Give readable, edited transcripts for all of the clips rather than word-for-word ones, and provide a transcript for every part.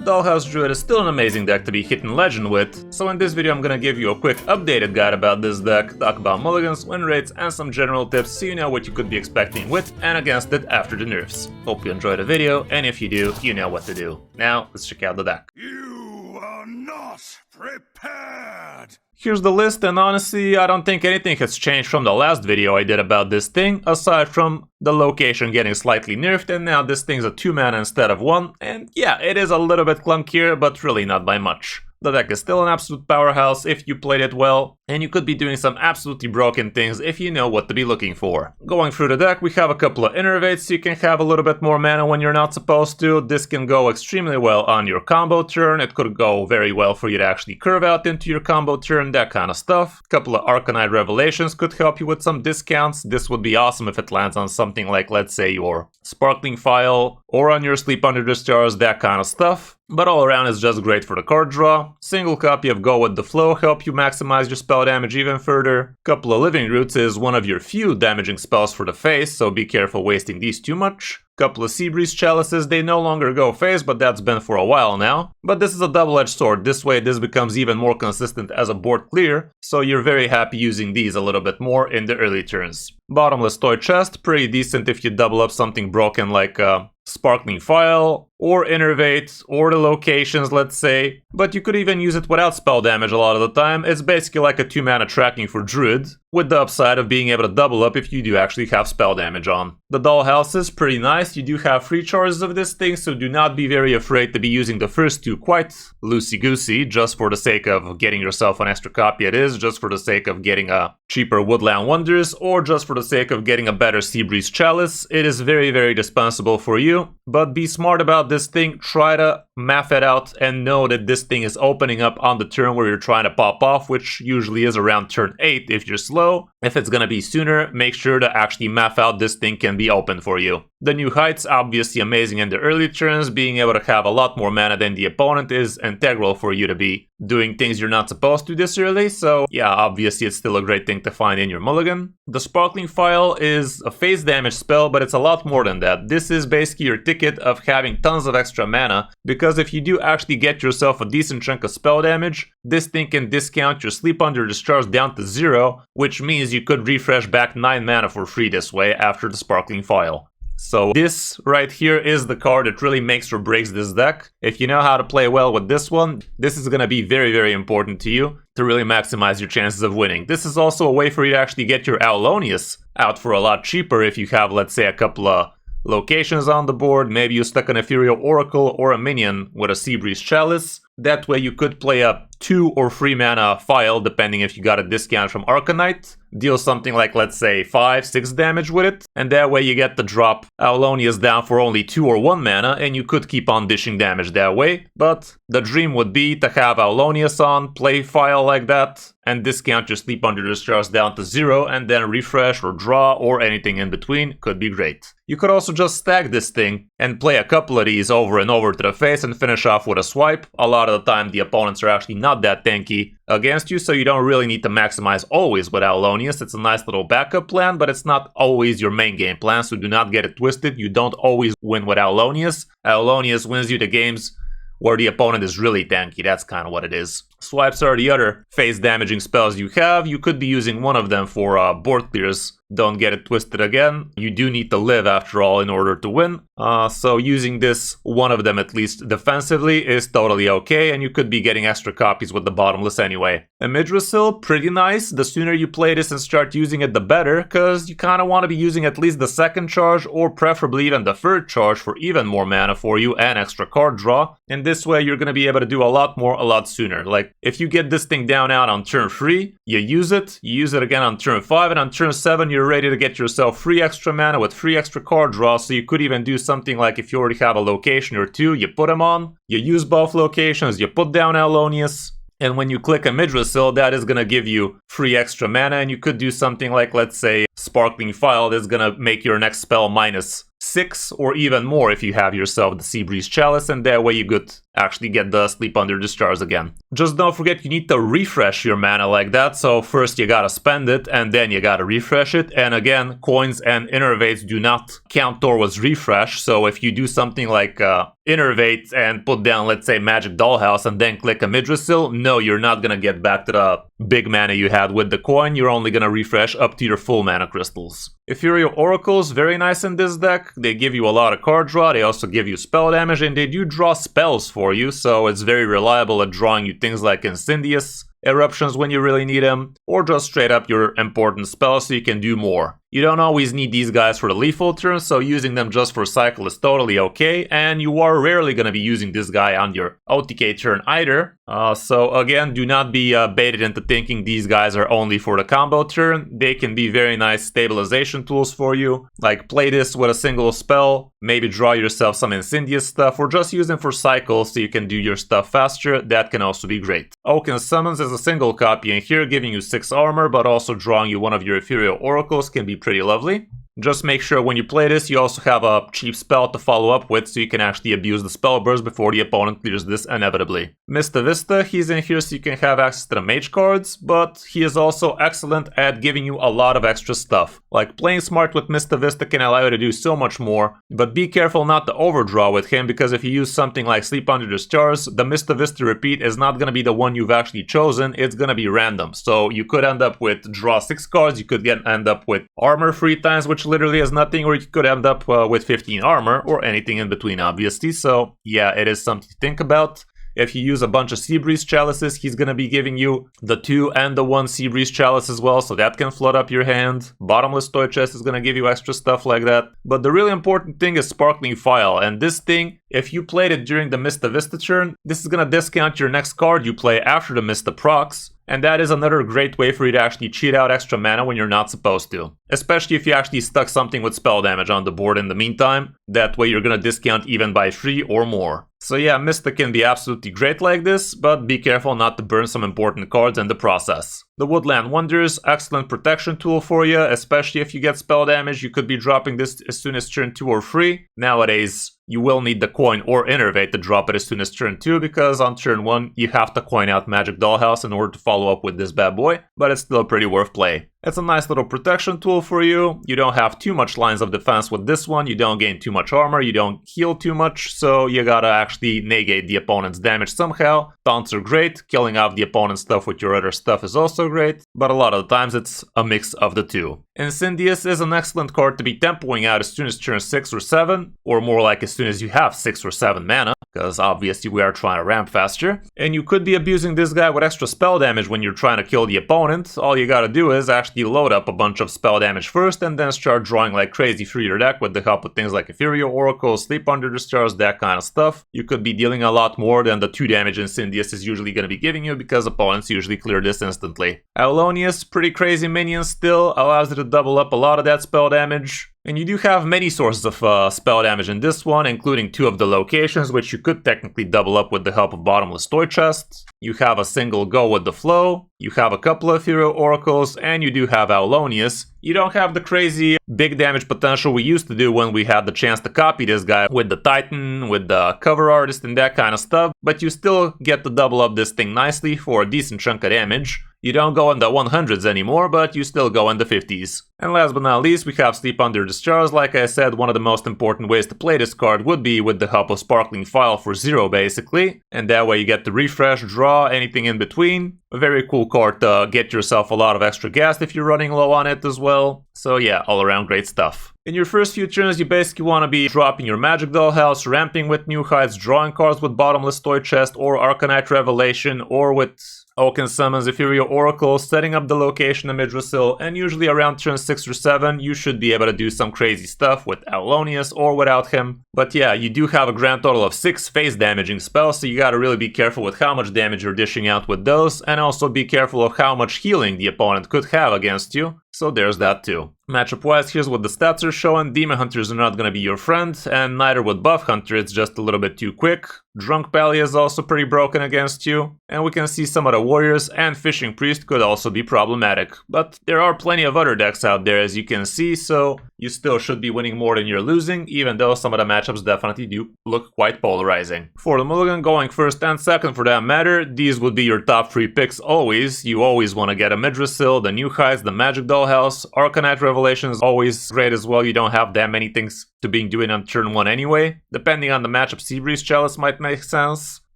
Dollhouse Druid is still an amazing deck to be hitting Legend with, so in this video I'm gonna give you a quick updated guide about this deck, talk about mulligans, win rates, and some general tips so you know what you could be expecting with and against it after the nerfs. Hope you enjoyed the video, and if you do, you know what to do. Now, let's check out the deck. You are not prepared! Here's the list, and honestly, I don't think anything has changed from the last video I did about this thing, aside from the location getting slightly nerfed, and now this thing's a 2 mana instead of 1, and yeah, it is a little bit clunkier, but really not by much. The deck is still an absolute powerhouse if you played it well, and you could be doing some absolutely broken things if you know what to be looking for. Going through the deck, we have a couple of innervates, so you can have a little bit more mana when you're not supposed to. This can go extremely well on your combo turn, it could go very well for you to actually curve out into your combo turn, that kind of stuff. A couple of Arcanite Revelations could help you with some discounts. This would be awesome if it lands on something like, let's say, your Sparkling Phial, or on your Sleep Under the Stars, that kind of stuff. But all around is just great for the card draw. Single copy of Go With The Flow help you maximize your spell damage even further. Couple of Living Roots is one of your few damaging spells for the face, so be careful wasting these too much. Couple of Seabreeze Chalices, they no longer go face, but that's been for a while now. But this is a double-edged sword, this way this becomes even more consistent as a board clear, so you're very happy using these a little bit more in the early turns. Bottomless Toy Chest, pretty decent if you double up something broken like Sparkling Phial, or Innervate, or the locations, let's say. But you could even use it without spell damage a lot of the time. It's basically like a 2 mana tracking for Druid, with the upside of being able to double up if you do actually have spell damage on. The Dollhouse is pretty nice, you do have free charges of this thing, so do not be very afraid to be using the first two quite loosey-goosey, just for the sake of getting yourself an extra copy it is, just for the sake of getting a cheaper Woodland Wonders, or just for the sake of getting a better Seabreeze Chalice. It is very, very dispensable for you, but be smart about this thing, try to math it out and know that this thing is opening up on the turn where you're trying to pop off, which usually is around turn 8 if you're slow. If it's gonna be sooner, make sure to actually math out this thing can be open for you. The new heights, obviously amazing in the early turns, being able to have a lot more mana than the opponent is integral for you to be doing things you're not supposed to this early, so yeah, obviously it's still a great thing to find in your mulligan. The Sparkling Phial is a phase damage spell, but it's a lot more than that. This is basically your ticket of having tons of extra mana, because if you do actually get yourself a decent chunk of spell damage, this thing can discount your Sleep Under the Stars down to 0, which means you could refresh back 9 mana for free this way after the Sparkling Phial. So this right here is the card that really makes or breaks this deck. If you know how to play well with this one, this is going to be very, very important to you to really maximize your chances of winning. This is also a way for you to actually get your Aulonius out for a lot cheaper if you have, let's say, a couple of locations on the board. Maybe you stuck an Ethereal Oracle or a minion with a Seabreeze Chalice. That way you could play a 2 or 3 mana Phial, depending if you got a discount from Arcanite. Deal something like, let's say, 5-6 damage with it, and that way you get to drop Aulonius down for only 2 or 1 mana, and you could keep on dishing damage that way. But the dream would be to have Aulonius on, play Phial like that, and discount your Sleep Under the Stars down to 0, and then refresh or draw or anything in between. Could be great. You could also just stack this thing and play a couple of these over and over to the face and finish off with a swipe. A lot of the time the opponents are actually not that tanky against you, so you don't really need to maximize always with Aulonius. It's a nice little backup plan, but it's not always your main game plan, so do not get it twisted. You don't always win with Aulonius. Aulonius wins you the games where the opponent is really tanky, that's kind of what it is. Swipes are the other phase damaging spells you have. You could be using one of them for board clears. Don't get it twisted again. You do need to live after all in order to win. So using this, one of them at least defensively, is totally okay, and you could be getting extra copies with the Bottomless anyway. Imidrisil, pretty nice. The sooner you play this and start using it, the better, because you kind of want to be using at least the second charge, or preferably even the third charge for even more mana for you and extra card draw. And this way you're going to be able to do a lot more a lot sooner. Like, if you get this thing down out on turn 3, you use it again on turn 5, and on turn 7 you're ready to get yourself free extra mana with free extra card draw, so you could even do something like, if you already have a location or 2, you put them on, you use both locations, you put down Aulonius, and when you click a Midrisil, that is going to give you free extra mana, and you could do something like, let's say, Sparkling Phial that's going to make your next spell -6 or even more if you have yourself the Seabreeze Chalice, and that way you could actually get the Sleep Under the Stars again. Just don't forget you need to refresh your mana like that, so first you gotta spend it and then you gotta refresh it. And again, coins and innervates do not count towards refresh, so if you do something like innervate and put down, let's say, Magic Dollhouse and then click a Midrasil, no, you're not gonna get back to the big mana you had with the coin, you're only gonna refresh up to your full mana crystals. Ethereal Oracles, very nice in this deck. They give you a lot of card draw, they also give you spell damage, and they do draw spells for you, so it's very reliable at drawing you things like Incendious Eruptions when you really need them, or just straight up your important spells so you can do more. You don't always need these guys for the lethal turn, so using them just for cycle is totally okay, and you are rarely going to be using this guy on your OTK turn either. So again, do not be baited into thinking these guys are only for the combo turn. They can be very nice stabilization tools for you, like play this with a single spell, maybe draw yourself some Incendious stuff, or just use them for cycles so you can do your stuff faster. That can also be great. Oaken Summons is a single copy in here, giving you 6 armor, but also drawing you one of your Ethereal Oracles can be pretty lovely. Just make sure when you play this, you also have a cheap spell to follow up with so you can actually abuse the spell burst before the opponent clears this inevitably. Mr. Vista, he's in here so you can have access to the mage cards, but he is also excellent at giving you a lot of extra stuff. Like, playing smart with Mr. Vista can allow you to do so much more, but be careful not to overdraw with him, because if you use something like Sleep Under the Stars, the Mr. Vista repeat is not going to be the one you've actually chosen, it's going to be random. So you could end up with draw 6 cards, you could end up with armor 3 times, which literally is nothing, or you could end up with 15 armor, or anything in between, obviously. So yeah, it is something to think about. If you use a bunch of Seabreeze Chalices, he's going to be giving you the 2 and the 1 Seabreeze Chalice as well, so that can flood up your hand. Bottomless Toy Chest is going to give you extra stuff like that. But the really important thing is Sparkling Phial, and this thing, if you played it during the Mr. Vista turn, this is going to discount your next card you play after the Mr. Procs. And that is another great way for you to actually cheat out extra mana when you're not supposed to. Especially if you actually stuck something with spell damage on the board in the meantime. That way you're gonna discount even by 3 or more. So yeah, Mystic can be absolutely great like this, but be careful not to burn some important cards in the process. The Woodland Wonders, excellent protection tool for you, especially if you get spell damage. You could be dropping this as soon as turn 2 or 3. Nowadays, you will need the coin or innervate to drop it as soon as turn 2, because on turn 1 you have to coin out Magic Dollhouse in order to follow up with this bad boy, but it's still pretty worth play. It's a nice little protection tool for you. You don't have too much lines of defense with this one, you don't gain too much armor, you don't heal too much, so you gotta actually negate the opponent's damage somehow. Taunts are great, killing off the opponent's stuff with your other stuff is also great, but a lot of the times it's a mix of the two. Incendious is an excellent card to be tempoing out as soon as turn 6 or 7, or more like as soon as you have 6 or 7 mana, because obviously we are trying to ramp faster. And you could be abusing this guy with extra spell damage when you're trying to kill the opponent. All you gotta do is actually load up a bunch of spell damage first and then start drawing like crazy through your deck with the help of things like Ethereal Oracle, Sleep Under the Stars, that kind of stuff. You could be dealing a lot more than the 2 damage Incendious is usually gonna be giving you, because opponents usually clear this instantly. Aulonius, pretty crazy minion still, allows you to double up a lot of that spell damage. And you do have many sources of spell damage in this one, including 2 of the locations, which you could technically double up with the help of Bottomless Toy Chest. You have a single go with the flow, you have a couple of Ethereal Oracles, and you do have Aulonius. You don't have the crazy big damage potential we used to do when we had the chance to copy this guy with the Titan, with the Cover Artist and that kind of stuff, but you still get to double up this thing nicely for a decent chunk of damage. You don't go in the 100s anymore, but you still go in the 50s. And last but not least, we have Sleep Under the Stars. Like I said, one of the most important ways to play this card would be with the help of Sparkling Phial for 0 basically. And that way you get to refresh, draw, anything in between. A very cool card to get yourself a lot of extra gas if you're running low on it as well. So yeah, all around great stuff. In your first few turns, you basically want to be dropping your Magic Dollhouse, ramping with New Heights, drawing cards with Bottomless Toy Chest or Arcanite Revelation, or with Oaken Summons, Ethereal Oracle, setting up the location of Midrasil, and usually around turn 6 or 7, you should be able to do some crazy stuff with Aulonius or without him. But yeah, you do have a grand total of 6 face damaging spells, so you gotta really be careful with how much damage you're dishing out with those, and also be careful of how much healing the opponent could have against you. So there's that too. Matchup wise, here's what the stats are showing. Demon Hunters are not gonna be your friend, and neither would Buff Hunter, it's just a little bit too quick. Drunk Pally is also pretty broken against you, and we can see some of the Warriors and Fishing Priest could also be problematic. But there are plenty of other decks out there, as you can see, so you still should be winning more than you're losing, even though some of the matchups definitely do look quite polarizing. For the mulligan, going first and second for that matter, these would be your top 3 picks always. You always want to get a Midrasil, the New Heights, the Magic Dollhouse. Arcanite Revelation is always great as well. You don't have that many things to be doing on turn 1 anyway. Depending on the matchup, Seabreeze Chalice might make sense.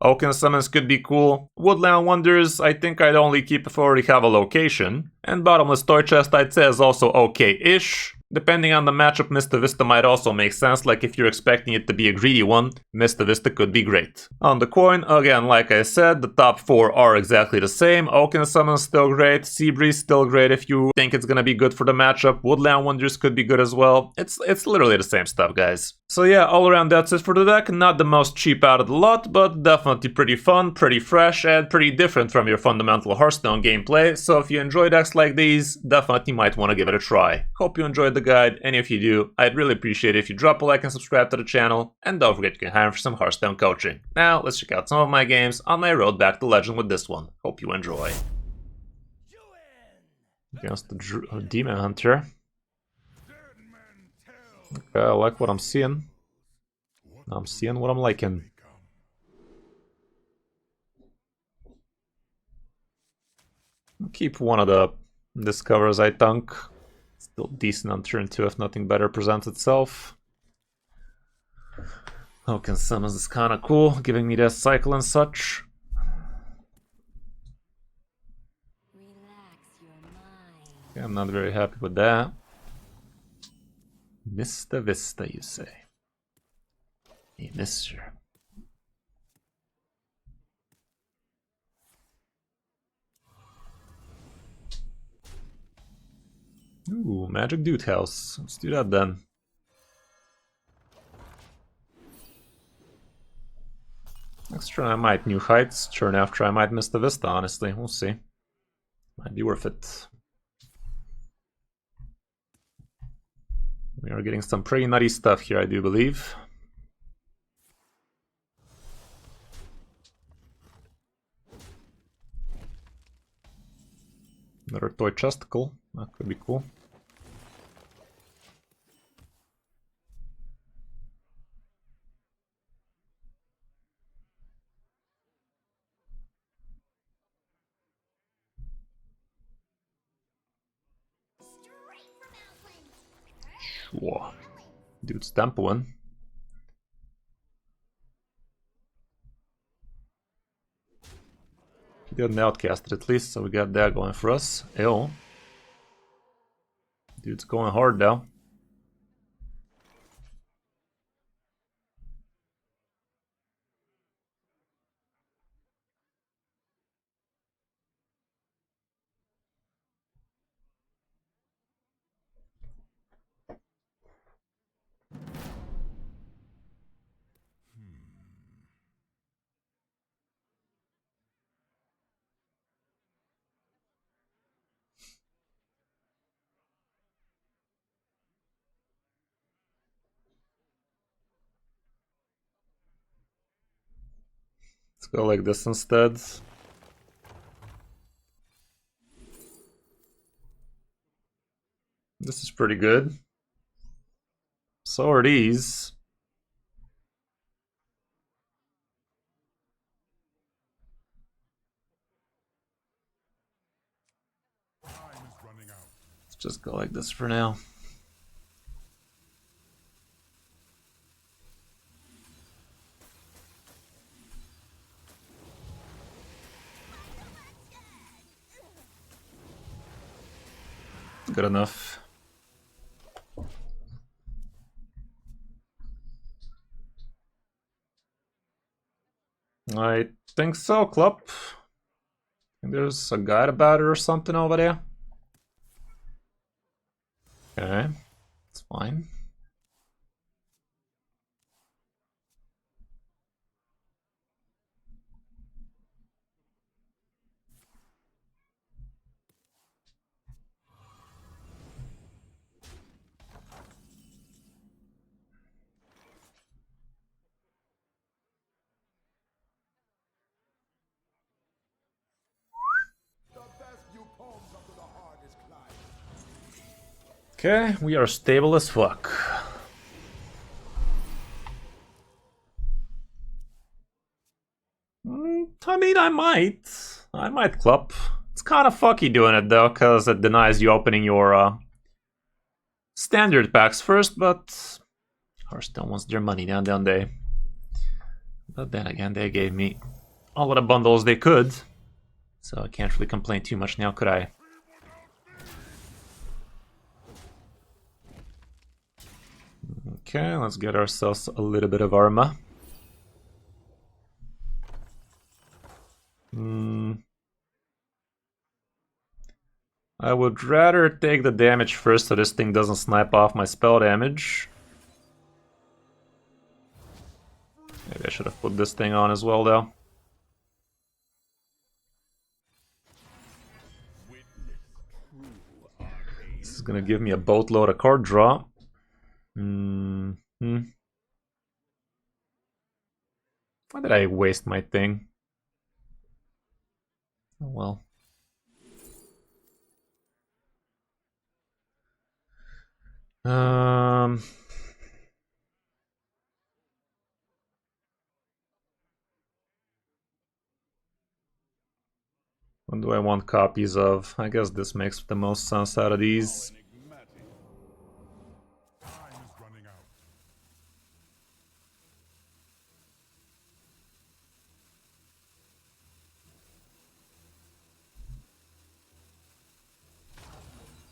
Oaken Summons could be cool. Woodland Wonders, I think I'd only keep if I already have a location. And Bottomless Toy Chest, I'd say, is also okay-ish. Depending on the matchup, Mista Vista might also make sense, like if you're expecting it to be a greedy one, Mista Vista could be great. On the coin, again, like I said, the top 4 are exactly the same. Oaken Summon still great, Seabreeze still great if you think it's gonna be good for the matchup, Woodland Wonders could be good as well. It's literally the same stuff, guys. So yeah, all around that's it for the deck. Not the most cheap out of the lot, but definitely pretty fun, pretty fresh, and pretty different from your fundamental Hearthstone gameplay. So if you enjoy decks like these, definitely might want to give it a try. Hope you enjoyed the guide, and if you do, I'd really appreciate it if you drop a like and subscribe to the channel, and don't forget you can hire me for some Hearthstone coaching. Now, let's check out some of my games on my road back to Legend with this one. Hope you enjoy. Against the Demon Hunter. Okay, I like what I'm seeing. I'm seeing what I'm liking. I'll keep one of the Discovers, I think. Still decent on turn 2 if nothing better presents itself. Oaken Summons is kinda cool, giving me that cycle and such. Yeah, I'm not very happy with that. Mista Vista, you say? Hey, mister. Ooh, Magic Dude House. Let's do that then. Next turn I might New Heights. Turn after I might Mista Vista, honestly. We'll see. Might be worth it. We are getting some pretty nutty stuff here, I do believe. Another toy chesticle. That could be cool. Sure. Dude's tempoing. He didn't outcast it at least, so we got that going for us. Ew. Dude's going hard though. Let's go like this instead. This is pretty good. So are these. Let's just go like this for now. Good enough. I think so, Club. There's a guide about it or something over there. Okay, it's fine. Okay, we are stable as fuck. I mean, I might club. It's kind of fucky doing it though, because it denies you opening your standard packs first, but Hearthstone wants their money now, don't they? But then again, they gave me all of the bundles they could, so I can't really complain too much now, could I? Okay, let's get ourselves a little bit of armor. I would rather take the damage first so this thing doesn't snipe off my spell damage. Maybe I should have put this thing on as well, though. This is gonna give me a boatload of card draw. Why did I waste my thing? Oh well. What do I want copies of? I guess this makes the most sense out of these.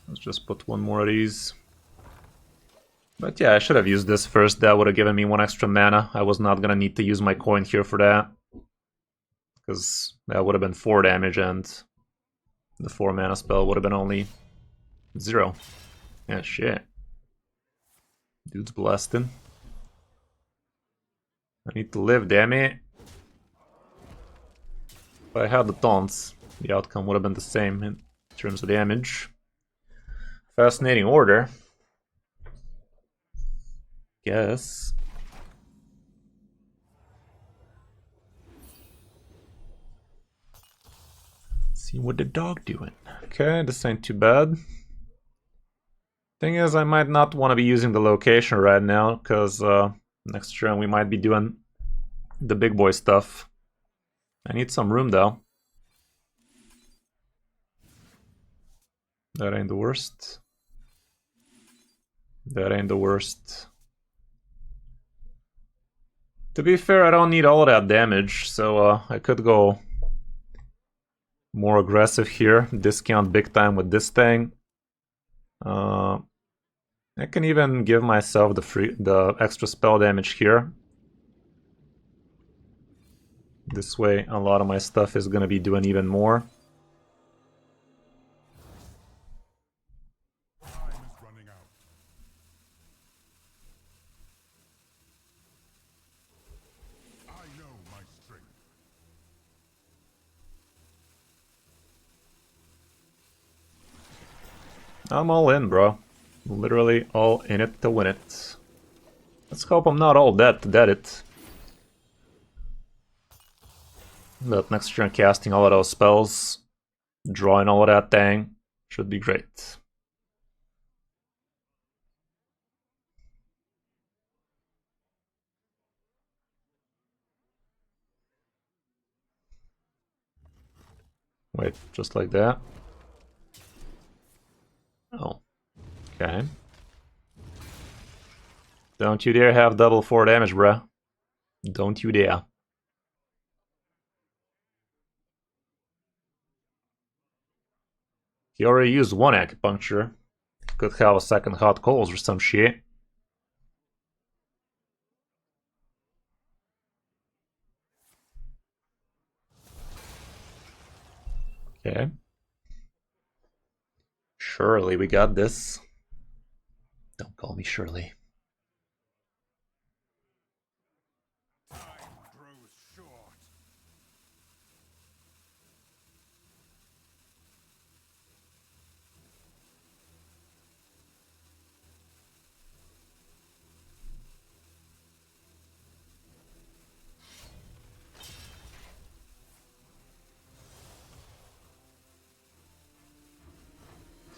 Let's just put one more of these. But yeah, I should have used this first. That would have given me one extra mana. I was not gonna need to use my coin here for that, because that would have been 4 damage and the 4 mana spell would have been only 0. Yeah, shit. Dude's blasting. I need to live, damn it. If I had the taunts, the outcome would have been the same in terms of damage. Fascinating order. Guess. See what the dog doing. Okay, this ain't too bad. Thing is, I might not want to be using the location right now, because next turn we might be doing the big boy stuff. I need some room though. That ain't the worst. That ain't the worst. To be fair, I don't need all of that damage, so I could go more aggressive here. Discount big time with this thing. I can even give myself the extra spell damage here. This way, a lot of my stuff is gonna be doing even more. I'm all in, bro. Literally all in it to win it. Let's hope I'm not all dead to dead it. But next turn casting all of those spells, drawing all of that thing, should be great. Wait, just like that? Oh, okay. Don't you dare have double 4 damage, bruh. Don't you dare. He already used 1 acupuncture. Could have a second hot coals or some shit. Okay. Surely we got this. Don't call me Shirley.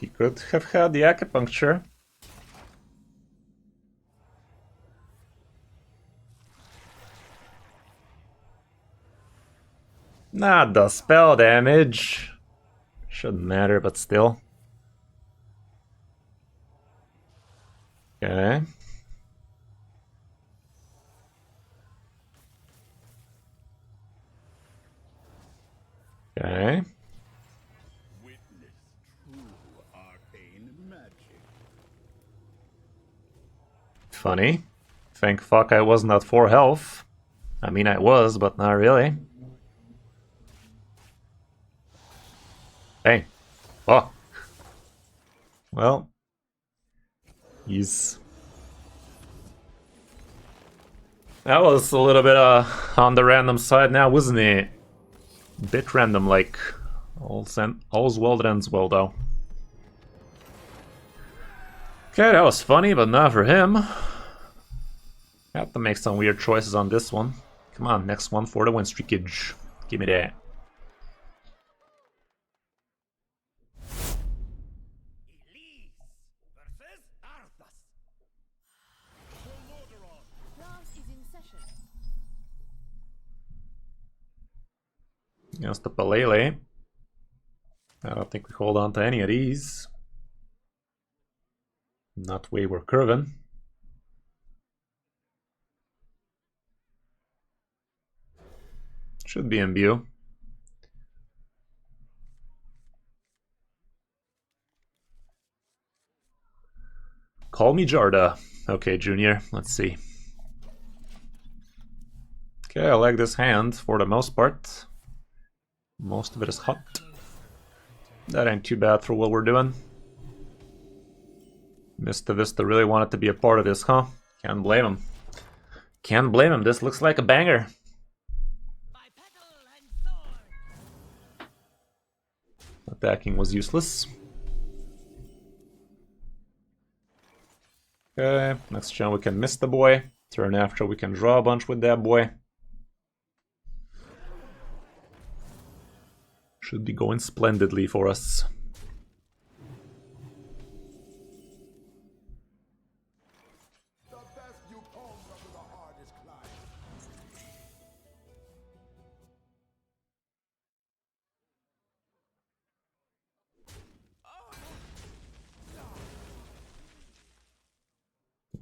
He could have had the acupuncture. Not the spell damage. Shouldn't matter, but still. Okay. Okay. Witness true arcane magic. Funny. Thank fuck I wasn't at 4 health. I mean, I was, but not really. Hey. Oh. Well. He's... That was a little bit on the random side now, wasn't it? Bit random, like. All's well that ends well, though. Okay, that was funny, but not for him. Have to make some weird choices on this one. Come on, next one for the win streakage. Give me that. Against the Palele. I don't think we hold on to any of these. Not way we're curving. Should be imbue. Call me Jarda. Okay, Junior, let's see. Okay, I like this hand for the most part. Most of it is hot. That ain't too bad for what we're doing. Mr. Vista really wanted to be a part of this, huh? Can't blame him. Can't blame him, this looks like a banger. Attacking was useless. Okay, next turn we can miss the boy. Turn after we can draw a bunch with that boy. Should be going splendidly for us.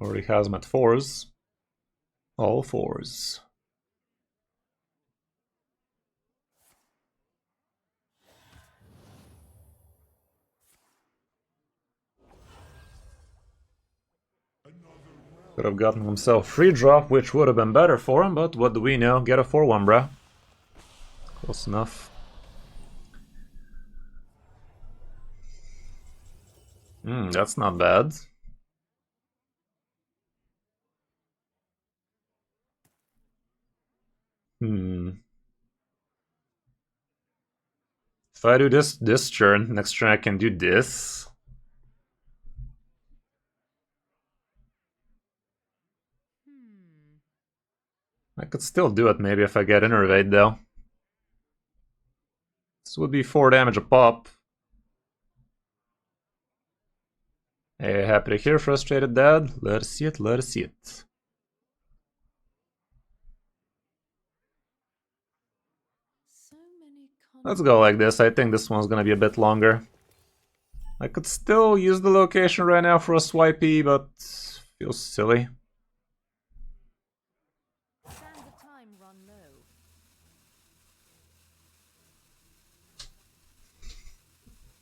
Already has him at 4s. All 4s. Could have gotten himself free drop, which would have been better for him, but what do we know? Get a 4-1, bruh. Close enough. That's not bad. If I do this turn, next turn I can do this. I could still do it maybe if I get Innervate though. This would be 4 damage a pop. Hey, happy to hear, Frustrated Dad. Let us see it, let us see it. Let's go like this. I think this one's gonna be a bit longer. I could still use the location right now for a swipey, but feels silly.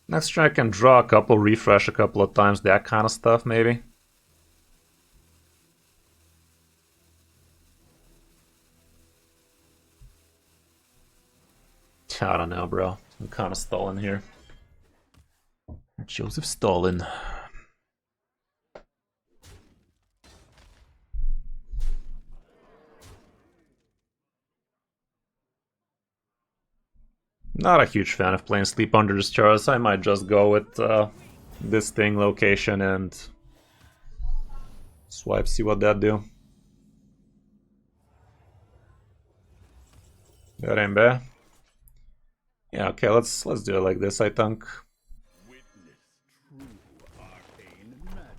Next turn I can draw a couple, refresh a couple of times, that kind of stuff maybe. I don't know, bro. I'm kind of stalling here. Joseph Stalin. Not a huge fan of playing Sleep Under the Stars. I might just go with this thing location and swipe, see what that do. That ain't bad. Yeah, okay, let's do it like this, I think. Witness true arcane magic.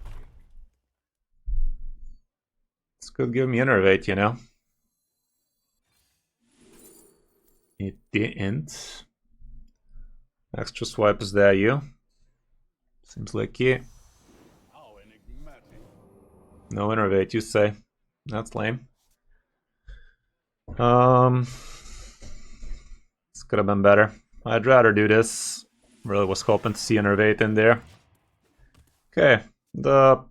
This could give me Innervate, you know? It didn't. Extra swipe, is that you? Seems like it. How enigmatic. No innervate, you say. That's lame. This could have been better. I'd rather do this. Really was hoping to see innervate in there. Okay, the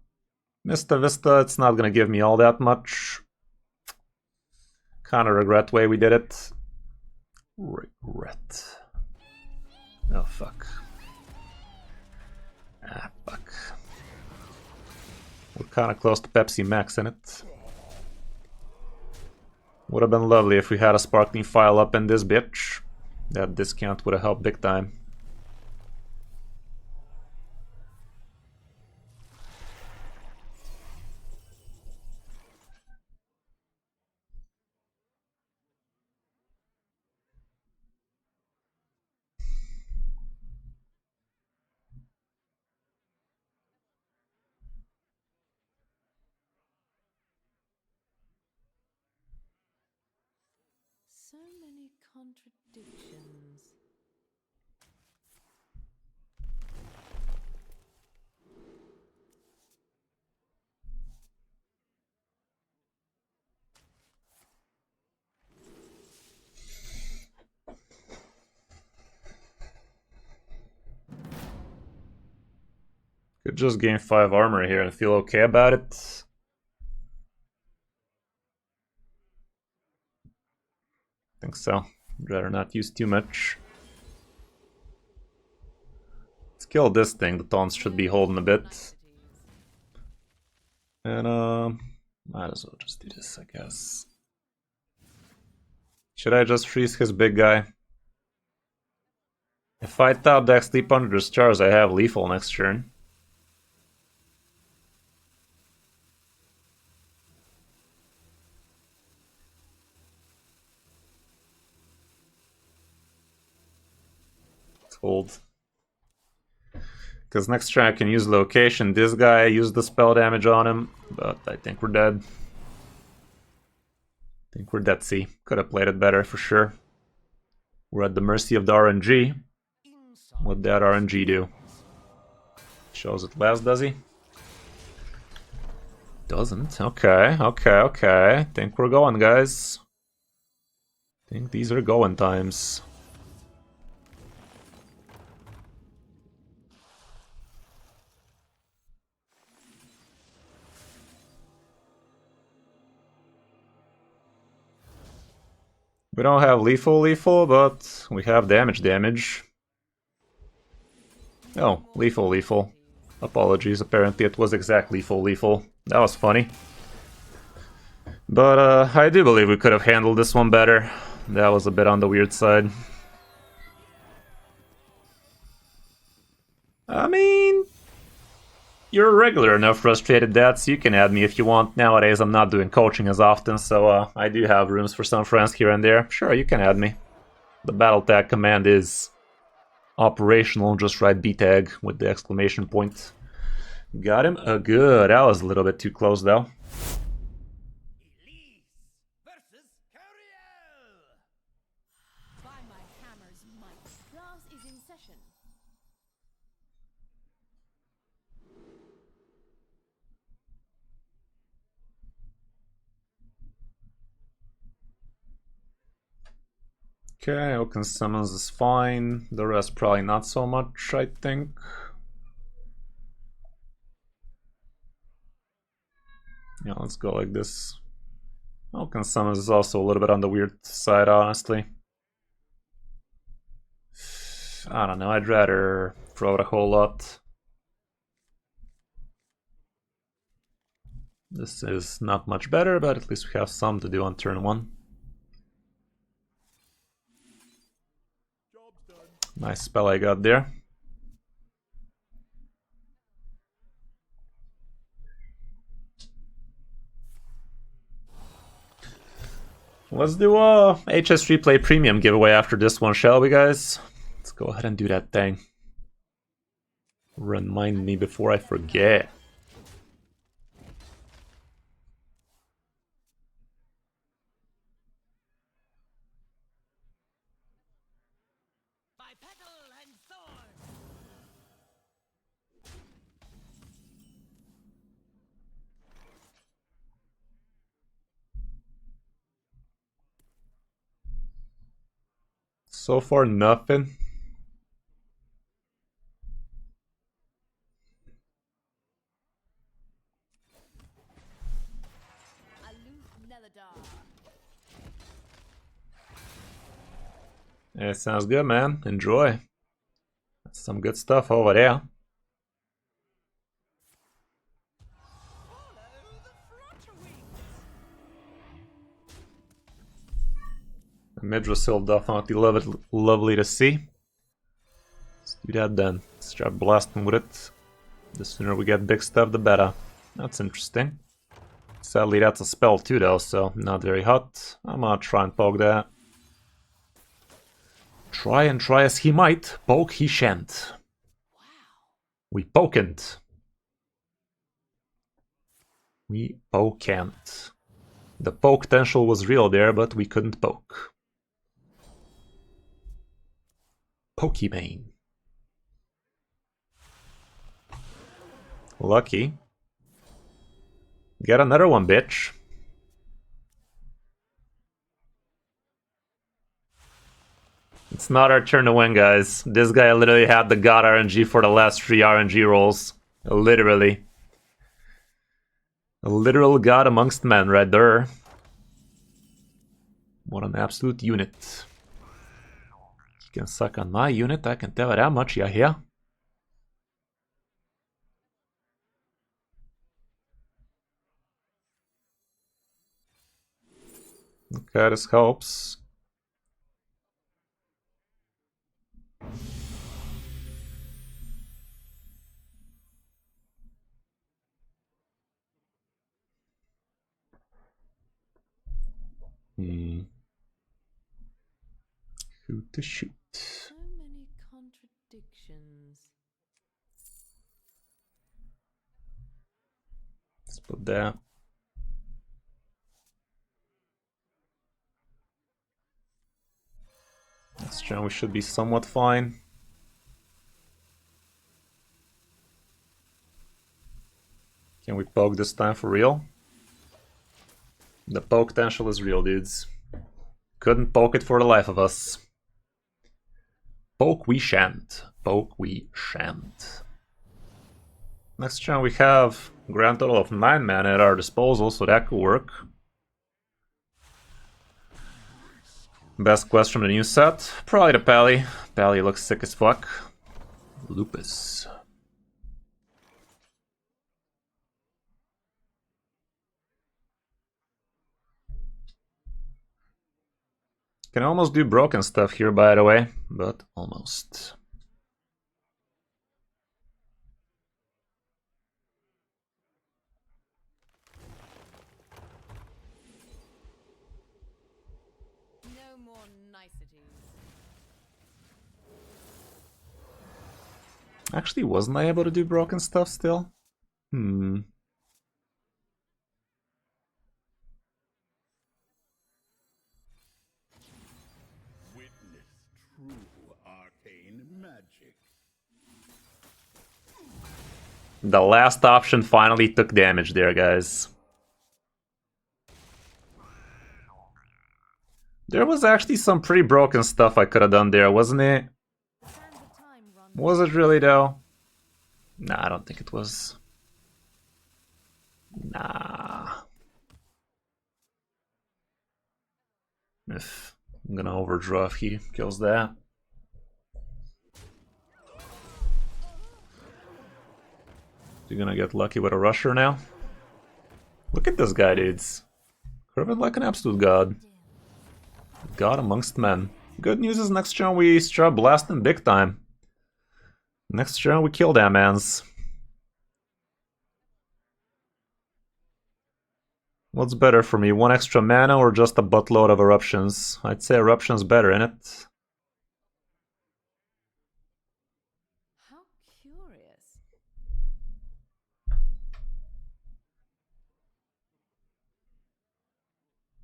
Mista Vista, it's not gonna give me all that much. Kinda regret the way we did it. Regret. Oh, fuck. Ah, fuck. We're kinda close to Pepsi Max in it. Would have been lovely if we had a sparkling file up in this bitch. That discount would have helped big time. So many contradictions. Could just gain 5 armor here and feel okay about it. Think so. I'd rather not use too much. Let's kill this thing. The taunts should be holding a bit. And might as well just do this, I guess. Should I just freeze his big guy? If I tap deck sleep under the stars, I have lethal next turn. Let's hold. Because next turn I can use location. This guy used the spell damage on him, but I think we're dead. I think we're dead. See, could have played it better for sure. We're at the mercy of the RNG. What'd that RNG do? Shows it less, does he? Doesn't. Okay, okay. Think we're going, guys. Think these are going times. We don't have lethal, but we have damage. Oh, lethal. Apologies, apparently it was exactly lethal. That was funny. But I do believe we could have handled this one better. That was a bit on the weird side. I mean, you're regular enough frustrated dad, so you can add me if you want. Nowadays I'm not doing coaching as often, so I do have rooms for some friends here and there. Sure, you can add me. The battle tag command is operational, just write B tag with the exclamation point. Got him? Good. That was a little bit too close though. Elise versus Curiel. By my hammer's might, class is in session. Okay, Oaken Summons is fine. The rest probably not so much, I think. Yeah, let's go like this. Oaken Summons is also a little bit on the weird side, honestly. I don't know, I'd rather throw it a whole lot. This is not much better, but at least we have some to do on turn 1. Nice spell I got there. Let's do a HS Replay Premium giveaway after this one, shall we, guys? Let's go ahead and do that thing. Remind me before I forget. my petal and sword. So far, nothing. It sounds good, man. Enjoy. That's some good stuff over there. The Midrasil definitely lovely to see. Let's do that then. Let's start blasting with it. The sooner we get big stuff, the better. That's interesting. Sadly, that's a spell too, though, so not very hot. I'm gonna try and poke that. Try and try as he might, poke he shan't. We pokent. We pokent. The poke potential was real there, but we couldn't poke. Pokimane. Lucky. Get another one, bitch. It's not our turn to win, guys. This guy literally had the god RNG for the last 3 RNG rolls. Literally. A literal god amongst men right there. What an absolute unit. He can suck on my unit, I can tell you that much, yeah. Okay, this helps. Who to shoot? So many contradictions. Let's put that. This turn we should be somewhat fine. Can we poke this time for real? The poke potential is real, dudes. Couldn't poke it for the life of us. Poke we shan't. Poke we shan't. Next turn we have a grand total of 9 mana at our disposal, so that could work. Best quest from the new set? Probably the Pally. Pally looks sick as fuck. Lupus. Can almost do broken stuff here, by the way, but almost. No more niceties. Actually, wasn't I able to do broken stuff still? Witness true arcane magic. The last option finally took damage there, guys. There was actually some pretty broken stuff I could have done there, wasn't it? Was it really, though? Nah, I don't think it was. Nah. If I'm gonna overdraw if he kills that. You're gonna get lucky with a rusher now? Look at this guy, dudes. Curved like an absolute god. God amongst men. Good news is next turn we start blasting big time. Next turn we kill that mans. What's better for me, 1 extra mana or just a buttload of eruptions? I'd say eruptions better, innit? How curious.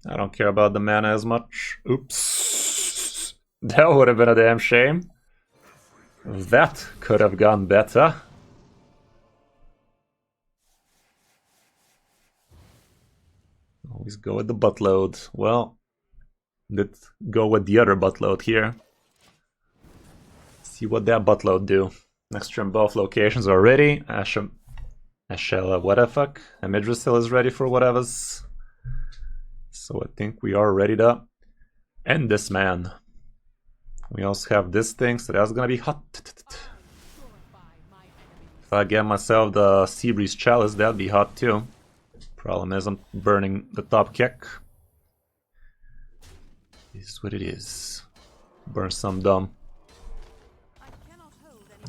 I don't care about the mana as much. Oops. That would have been a damn shame. That could have gone better. Always go with the buttload. Well, let's go with the other buttload here. See what that buttload do. Next turn both locations are ready. Ashela, what the fuck? And Midrasil is ready for whatever's. So I think we are ready to end this man. We also have this thing, so that's gonna be hot. If I get myself the Seabreeze Chalice, that'd be hot too. Problem is I'm burning the top kick. This is what it is. Burn some dumb.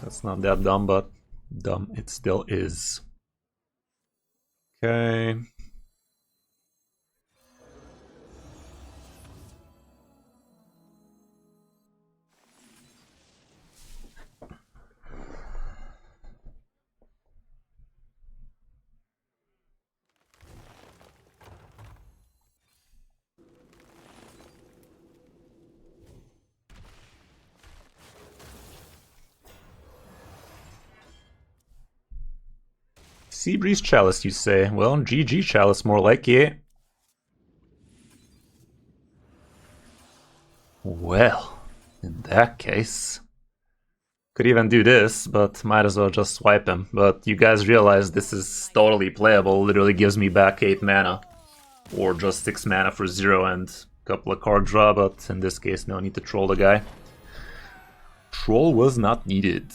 That's not that dumb, but dumb it still is. Okay. Seabreeze Chalice, you say? Well, GG Chalice, more like it. Well, in that case... Could even do this, but might as well just swipe him. But you guys realize this is totally playable, literally gives me back 8 mana. Or just 6 mana for 0 and a couple of card draw, but in this case no need to troll the guy. Troll was not needed.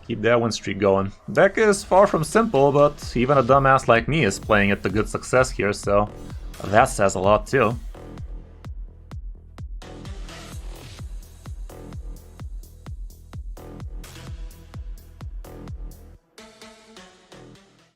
Keep that win streak going. Deck is far from simple, but even a dumbass like me is playing it to good success here, so that says a lot too.